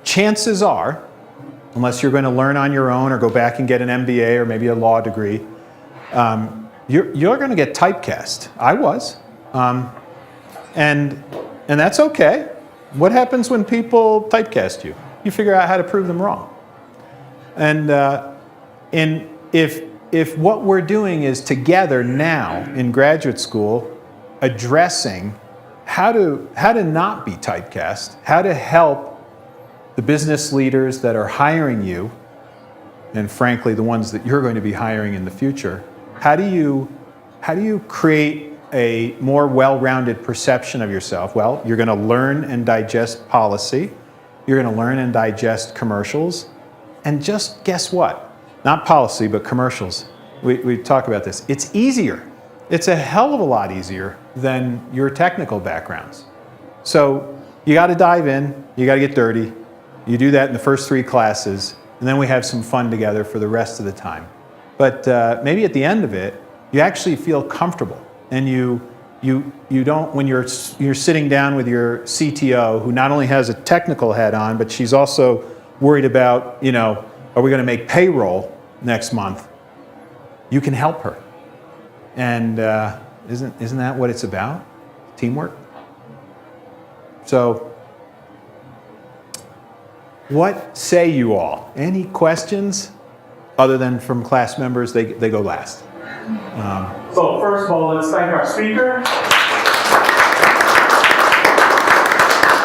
chances are, unless you're going to learn on your own or go back and get an MBA or maybe a law degree, you're going to get typecast. I was, and that's okay. What happens when people typecast you? You figure out how to prove them wrong. And if what we're doing is together now in graduate school addressing how to not be typecast, how to help the business leaders that are hiring you, and frankly the ones that you're going to be hiring in the future, how do you create a more well-rounded perception of yourself? Well, you're going to learn and digest policy, you're going to learn and digest commercials, and just guess what? Not policy, but commercials. We talk about this. It's easier. It's a hell of a lot easier than your technical backgrounds. So you got to dive in. You got to get dirty. You do that in the first 3 classes, and then we have some fun together for the rest of the time. But maybe at the end of it, you actually feel comfortable, and you don't, when you're sitting down with your CTO, who not only has a technical hat on, but she's also worried about, are we going to make payroll next month? You can help her. And isn't that what it's about? Teamwork? So, what say you all? Any questions? Other than from class members, they go last. So first of all, let's thank our speaker.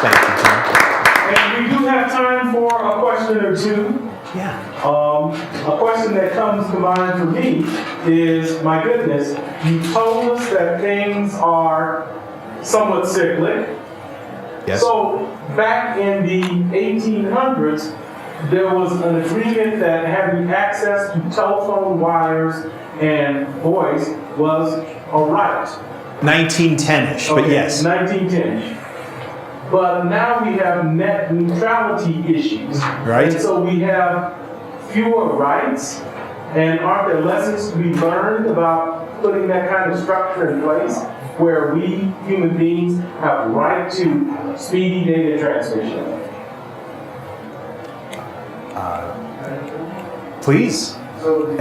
Thank you, John. And we do have time for a question or two. Yeah. A question that comes to mind for me is, my goodness, you told us that things are somewhat cyclic. Yes. So back in the 1800s, there was an agreement that having access to telephone wires and voice was a right. 1910-ish, but yes. 1910-ish. But now we have net neutrality issues. Right. And so we have fewer rights, and aren't there lessons to be learned about putting that kind of structure in place where we human beings have right to speedy data transmission? Please. So the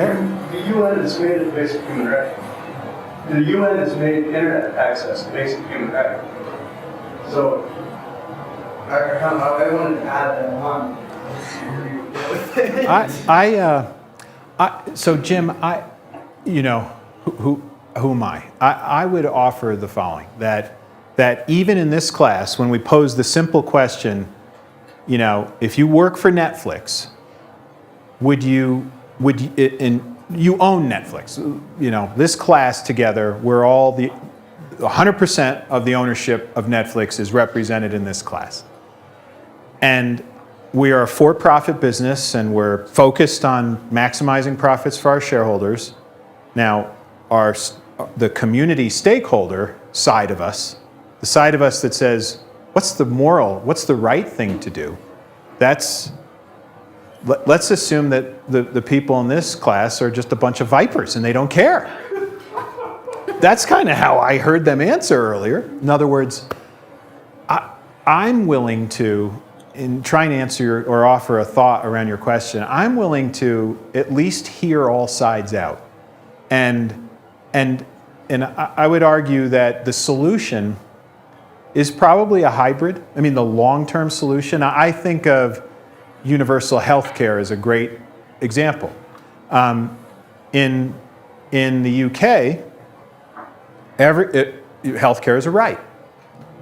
UN has made it a basic human right. The UN has made internet access a basic human right. So I wanted to add that on. So Jim, who am I? I would offer the following, that even in this class, when we pose the simple question, if you work for Netflix, and you own Netflix, this class together, we're all 100% of the ownership of Netflix is represented in this class. And we are a for-profit business, and we're focused on maximizing profits for our shareholders. Now, the community stakeholder side of us, the side of us that says, what's the right thing to do? Let's assume that the people in this class are just a bunch of vipers and they don't care. That's kind of how I heard them answer earlier. In other words, I'm willing to, in trying to answer or offer a thought around your question, I'm willing to at least hear all sides out. And I would argue that the solution is probably a hybrid. I mean, the long-term solution, I think of universal health care as a great example. In the UK, health care is a right.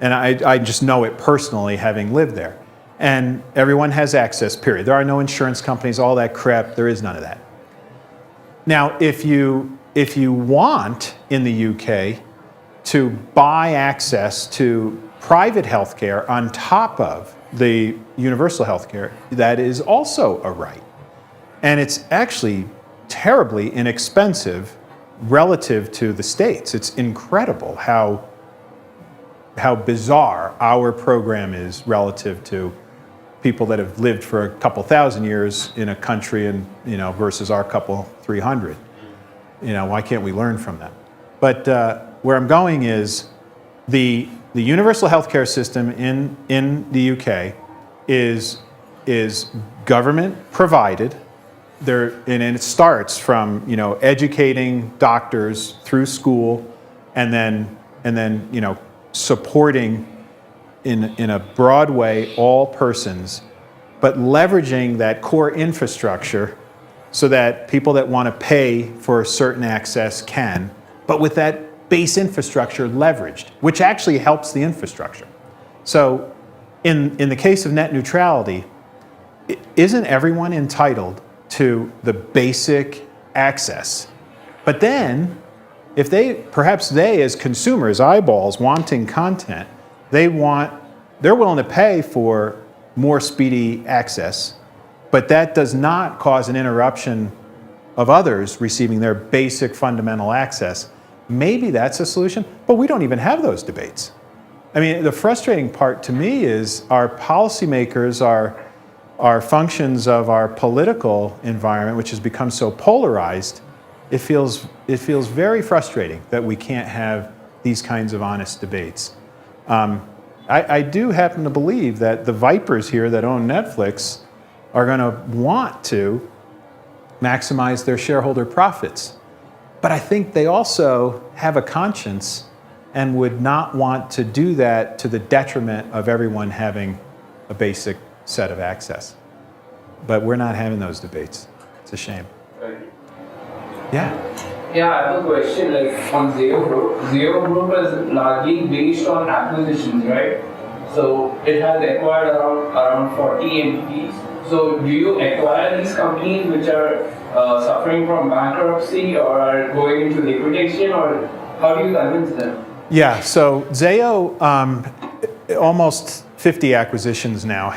And I just know it personally, having lived there. And everyone has access, period. There are no insurance companies, all that crap, there is none of that. Now, if you want, in the UK, to buy access to private health care on top of the universal health care, that is also a right. And it's actually terribly inexpensive relative to the States. It's incredible how bizarre our program is relative to people that have lived for a couple thousand years in a country and, versus our couple 300. Why can't we learn from them? But where I'm going is the universal healthcare system in the UK is government provided. And it starts from educating doctors through school, and then supporting in a broad way all persons, but leveraging that core infrastructure so that people that want to pay for certain access can, but with that base infrastructure leveraged, which actually helps the infrastructure. So in the case of net neutrality, isn't everyone entitled to the basic access? But then, if perhaps they as consumers, eyeballs, wanting content, they're willing to pay for more speedy access, but that does not cause an interruption of others receiving their basic fundamental access. Maybe that's a solution, but we don't even have those debates. I mean, the frustrating part to me is our policymakers, our functions of our political environment, which has become so polarized, it feels very frustrating that we can't have these kinds of honest debates. I do happen to believe that the vipers here that own Netflix are going to want to maximize their shareholder profits. But I think they also have a conscience and would not want to do that to the detriment of everyone having a basic set of access. But we're not having those debates. It's a shame. Yeah. Yeah, I have a question on Zayo Group. Zayo Group is largely based on acquisitions, right? So it has acquired around 40 entities. So do you acquire these companies which are suffering from bankruptcy or are going into liquidation, or how do you convince them? Yeah, so Zayo, almost 50 acquisitions now,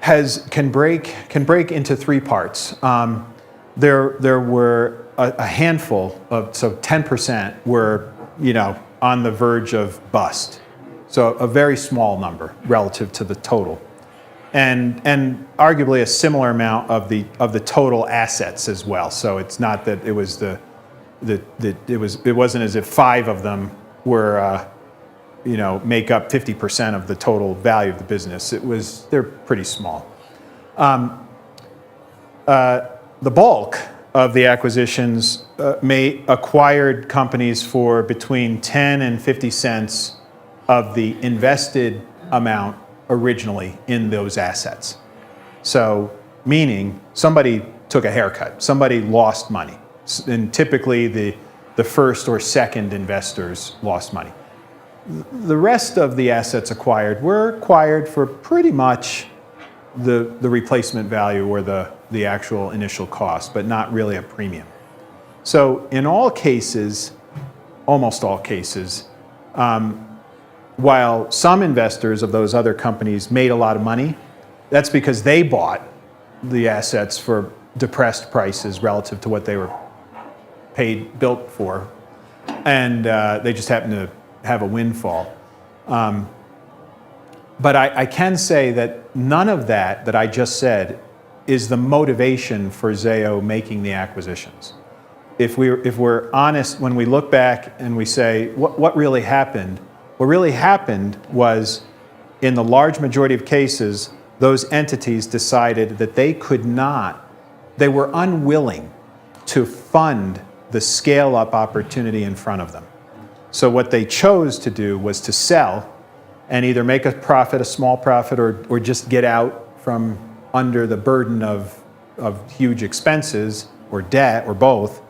can break into three parts. There were a handful of, so 10% were, on the verge of bust. So a very small number relative to the total. And arguably a similar amount of the total assets as well. So it's not that it was it wasn't as if 5 of them were make up 50% of the total value of the business. They're pretty small. the bulk of the acquisitions acquired companies for between 10 and 50 cents of the invested amount originally in those assets. So, meaning somebody took a haircut, somebody lost money, and typically the first or second investors lost money. The rest of the assets acquired were acquired for pretty much the replacement value or the actual initial cost, but not really a premium. So in all cases, almost all cases, while some investors of those other companies made a lot of money, that's because they bought the assets for depressed prices relative to what they were built for, and they just happened to have a windfall. But I can say that none of that I just said is the motivation for Zayo making the acquisitions. If we're honest, when we look back and we say, what really happened? What really happened was, in the large majority of cases, those entities decided that they were unwilling to fund the scale-up opportunity in front of them. So what they chose to do was to sell and either make a profit, a small profit, or just get out from under the burden of huge expenses or debt or both,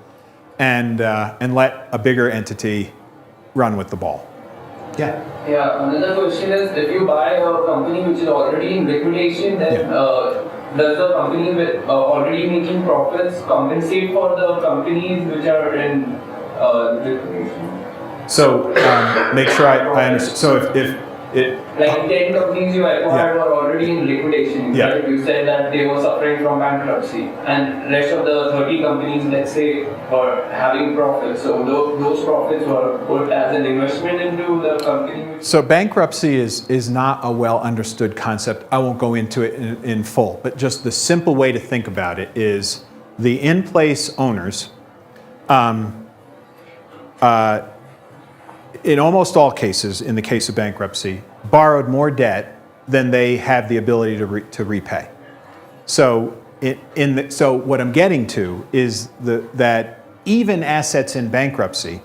and let a bigger entity run with the ball. Yeah. Yeah. Another question is, if you buy a company which is already in liquidation, then does the company with already making profits compensate for the companies which are in liquidation? So make sure I understand. So if like 10 companies you acquired were already in liquidation, Yeah. right? You said that they were suffering from bankruptcy, and rest of the 30 companies, let's say, were having profits. So those profits were put as an investment into the company. So bankruptcy is not a well understood concept. I won't go into it in full, but just the simple way to think about it is the in-place owners, in almost all cases, in the case of bankruptcy, borrowed more debt than they have the ability to repay. So, so what I'm getting to is that even assets in bankruptcy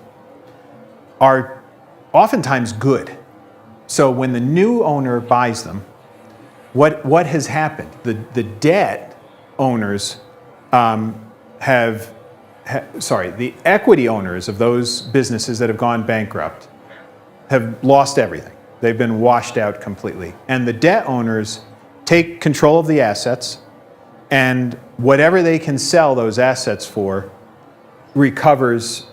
are oftentimes good. So when the new owner buys them, what has happened? The debt owners the equity owners of those businesses that have gone bankrupt have lost everything. They've been washed out completely. And the debt owners take control of the assets, and whatever they can sell those assets for recovers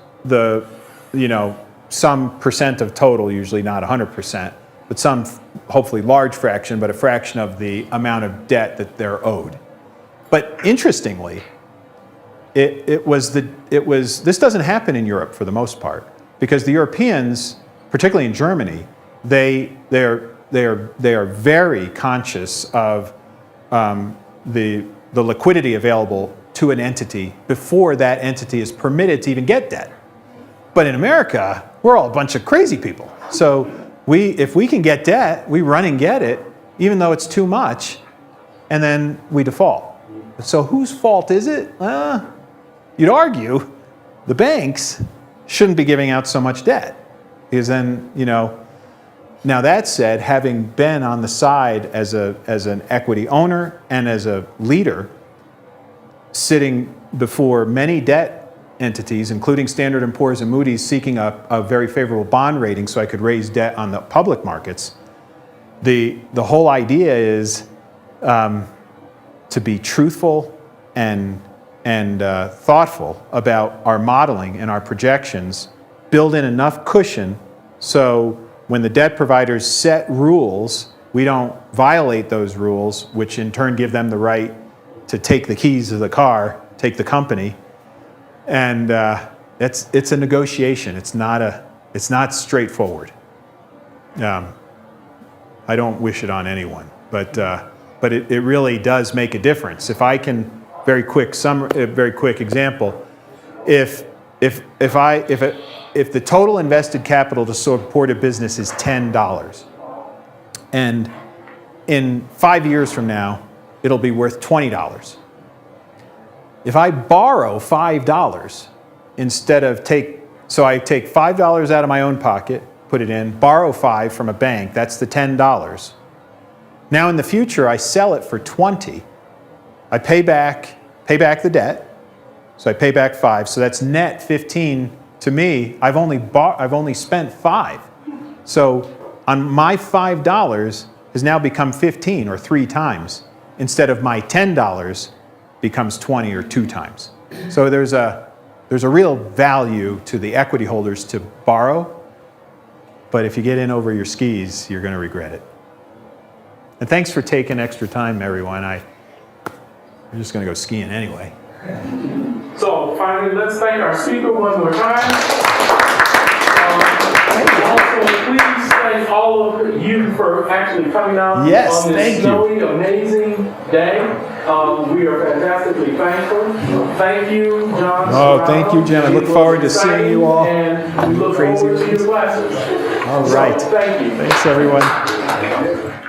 some percent of total, usually not 100%, but some hopefully large fraction, but a fraction of the amount of debt that they're owed. But interestingly, this doesn't happen in Europe for the most part, because the Europeans, particularly in Germany, they are very conscious of the liquidity available to an entity before that entity is permitted to even get debt. But in America, we're all a bunch of crazy people. So if we can get debt, we run and get it, even though it's too much, and then we default. So whose fault is it? You'd argue the banks shouldn't be giving out so much debt, because then, now that said, having been on the side as an equity owner and as a leader, sitting before many debt entities, including Standard & Poor's and Moody's, seeking a very favorable bond rating so I could raise debt on the public markets, the whole idea is to be truthful and thoughtful about our modeling and our projections, build in enough cushion so when the debt providers set rules, we don't violate those rules, which in turn give them the right to take the keys of the car, take the company. And it's a negotiation. It's not straightforward. I don't wish it on anyone, but it really does make a difference. If I can, very quick example, if the total invested capital to support a business is $10, and in 5 years from now, it'll be worth $20. If I borrow $5 instead of so I take $5 out of my own pocket, put it in, borrow $5 from a bank, that's the $10. Now in the future, I sell it for $20. I pay back the debt, so I pay back $5, so that's net $15. To me, I've only spent $5. So on my $5 has now become $15 or 3 times, instead of my $10 becomes 20 or 2 times. So there's a real value to the equity holders to borrow, but if you get in over your skis, you're going to regret it. And thanks for taking extra time, everyone. I'm just going to go skiing anyway. So finally, let's thank our speaker one more time. Also, please thank all of you for actually coming out on this snowy, amazing day. We are fantastically thankful. Thank you, John. Oh, thank you, Jim. I look forward to seeing you all. And we look forward to your classes. All right. So, thank you. Thanks, everyone.